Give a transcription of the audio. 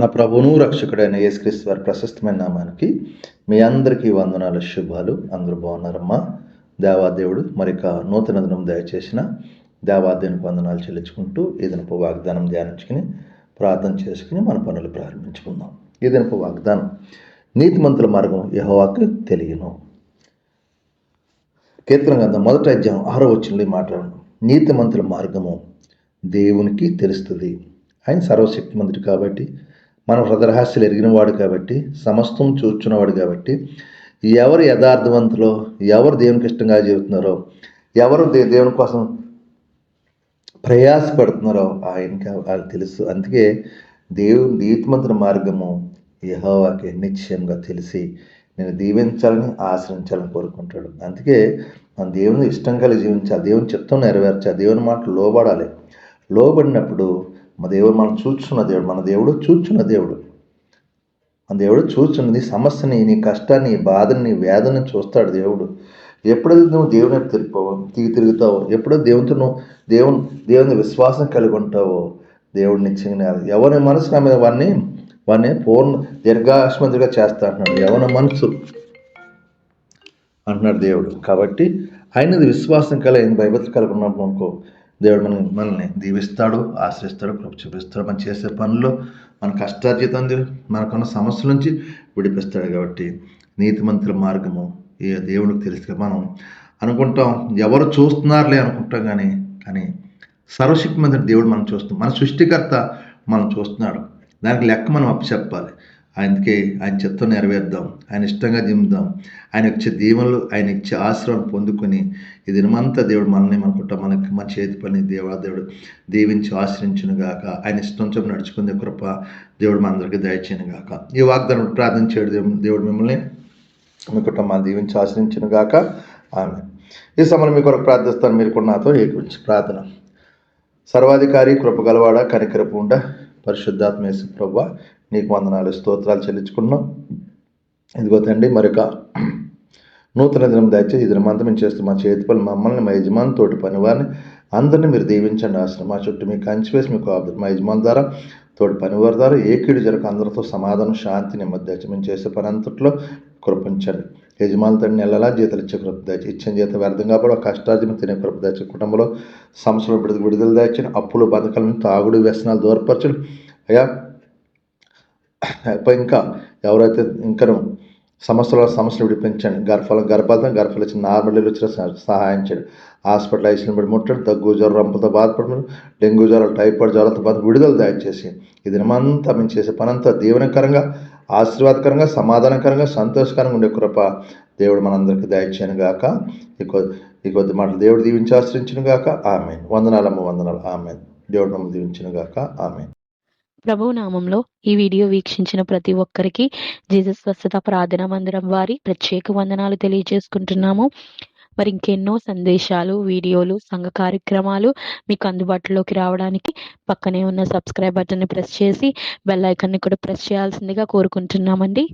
మన ప్రభువును రక్షకుడైన యేసుక్రీస్తు వారి ప్రశస్తమైన నామానికి మీ అందరికీ వందనాలు, శుభాలు. అందరూ బాగున్నారమ్మా? దేవాదేవుడు మరిక నూతన దినం దయచేసిన దేవాదేవునికి వందనాలు చెల్లించుకుంటూ ఈ దినపు వాగ్దానం ధ్యానించుకుని ప్రార్థన చేసుకుని మన పనులు ప్రారంభించుకుందాం. ఈ దినపు వాగ్దానం, నీతిమంతుల మార్గం యెహోవాకు తెలియను. కీర్తన గ్రంథం 1వ అధ్యాయం 6వ వచనంలో మాట్లాడను. నీతిమంతుల మార్గము దేవునికి తెలుస్తుంది. ఆయన సర్వశక్తిమంతుడు కాబట్టి, మన హృదయరహస్యాలు ఎరిగినవాడు కాబట్టి, సమస్తం చూచున్నవాడు కాబట్టి, ఎవరు యథార్థవంతులో, ఎవరు దేవునికి ఇష్టంగా జీవిస్తున్నారో, ఎవరు దేవుని కోసం ప్రయాసపడుతున్నారో ఆయనకి వాళ్ళకి తెలుసు. అందుకే దేవుని నీతిమంతుల మార్గము యెహోవాకి నిశ్చయంగా తెలిసి నేను దీవించాలని ఆశ్రయించాలని కోరుకుంటాడు. అందుకే మన దేవుని ఇష్టం కలిగి జీవించాలి, దేవుని చిత్తం నెరవేర్చాలి, దేవుని మాటలు లోబడాలి. లోబడినప్పుడు మన దేవుడు మనం చూచున్న దేవుడు, మన దేవుడు చూచున్న దేవుడు, మన దేవుడు చూచున్నది సమస్యని, నీ కష్టాన్ని, నీ బాధని, నీ వేదనని చూస్తాడు దేవుడు. ఎప్పుడైతే నువ్వు దేవుని తిరుగుతావో, ఎప్పుడైతే దేవునితో నువ్వు దేవుని విశ్వాసం కలిగి ఉంటావో, దేవుడు నిశ్చయంగా ఎవరి మనసు నా మీద వాడిని పూర్ణ దీర్ఘాశ్మంతుడిగా చేస్తా అంటున్నాడు. ఎవరి మనసు అంటున్నాడు దేవుడు. కాబట్టి ఆయనది విశ్వాసం కలిగి భయభక్తి కలిగి ఉన్నప్పుడు అనుకో, దేవుడు మనల్ని దీవిస్తాడు, ఆశ్రయిస్తాడు, కృప చూపిస్తాడు. మనం చేసే పనుల్లో మన కష్టార్జితం మనకున్న సమస్యల నుంచి విడిపిస్తాడు. కాబట్టి నీతిమంతుల మార్గము ఈ దేవుడికి తెలుసు. మనం అనుకుంటాం ఎవరు చూస్తున్నారులే అనుకుంటాం, కానీ సర్వశక్తిమంతుడు దేవుడు మనం చూస్తాం. మన సృష్టికర్త మనం చూస్తున్నాడు. దానికి లెక్క మనం అప్పచెప్పాలి. అందుకే ఆయన చిత్తం నెరవేర్దాం, ఆయన ఇష్టంగా జీవిద్దాం. ఆయన ఇచ్చే దీవెనలు, ఆయన ఇచ్చే ఆశ్రయం పొందుకొని ఈ దినమంతా దేవుడు మనల్ని మన చేతి పని దేవుడు దీవించి ఆశ్రయించును గాక. ఆయన ఇష్టం చొప్పున నడుచుకునే కృప దేవుడు మనందరికీ దయచేయను గాక. ఈ వాగ్దానం ప్రార్థన చేయడం దేవుడు మిమ్మల్ని మీ కుటుంబాన్ని దీవించి ఆశ్రయించును గాక. ఆమె ఈ సమయంలో మీ కొరకు ప్రార్థిస్తాను. మీరు కూడా నాతో ఏకీభవించి ప్రార్థన. సర్వాధికారి, కృపగలవాడ, కనికరపు ఉండ, పరిశుద్ధాత్మ యేసు ప్రభువా, నీకు వందనాలు, స్తోత్రాలు చెల్లించుకున్నాం. ఇదిగో తండ్రి, మరొక నూతన దినం దయచేసి ఈ దినమంతా మేము చేస్తూ మా చేతి పనులు మమ్మల్ని, మా యజమాని, తోటి పనివారిని అందరినీ మీరు దీవించండి. ఆశ్రమం మా చుట్టూ మీకు కంచి వేసి మీకు మా యజమాని ద్వారా, తోటి పనివారి ద్వారా ఏ కీడు జరగక అందరితో సమాధానం, శాంతి, నెమ్మది దయచేసి మేము చేసే పని అంతట్లో కృపించండి. యజమాని తండ్రి నెలలా జీతాలు ఇచ్చే కృప దయచేసి, ఇచ్చిన జీతం వ్యర్థం కాబట్టి కష్టార్జన తినే కృప దయచేసి, కుటుంబంలో సమస్యలు విడుదల దయచేసి, అప్పులు, బతకాలను, తాగుడు, వ్యసనాలు దూరపరచండి అయ్యా. ఇంకా ఎవరైతే ఇంకను సమస్యలు విడిపించండి. గర్భాలు ఇచ్చిన నార్మల్ వచ్చిన సహాయం చేయండి. హాస్పిటల్ ఐసీని బట్టి ముట్టండి. దగ్గు, జ్వరం, రంపులతో బాధపడుతున్నారు, డెంగ్యూ జ్వరాలు, టైఫాయిడ్ జ్వరాలతో బాధ విడుదల దయచేసి ఈ దినమంతా మేము చేసే పనంతా దీవెనకరంగా, ఆశీర్వాదకరంగా, సమాధానకరంగా, సంతోషకరంగా ఉండే కృప దేవుడు మనందరికీ దయచేయను గాక. ఈ కొద్ది మాటలు దేవుడు దీవించి ఆశ్రయించును గాక. ఆమెన్. వందనాలమ్మ, వందనాలు. ఆమెన్. దేవుడు మమ్మల్ని దీవించును గాక. ఆమెన్. ప్రభువు నామంలో ఈ వీడియో వీక్షించిన ప్రతి ఒక్కరికి జీసస్ స్వస్థత ప్రార్థనా మందిరం వారి ప్రత్యేక వందనాలు తెలియజేసుకుంటున్నాము. మరి ఇంకెన్నో సందేశాలు, వీడియోలు, సంఘ కార్యక్రమాలు మీకు అందుబాటులోకి రావడానికి పక్కనే ఉన్న సబ్స్క్రైబ్ బటన్ని ప్రెస్ చేసి బెల్ ఐకాన్ని కూడా ప్రెస్ చేయాల్సిందిగా కోరుకుంటున్నామండి.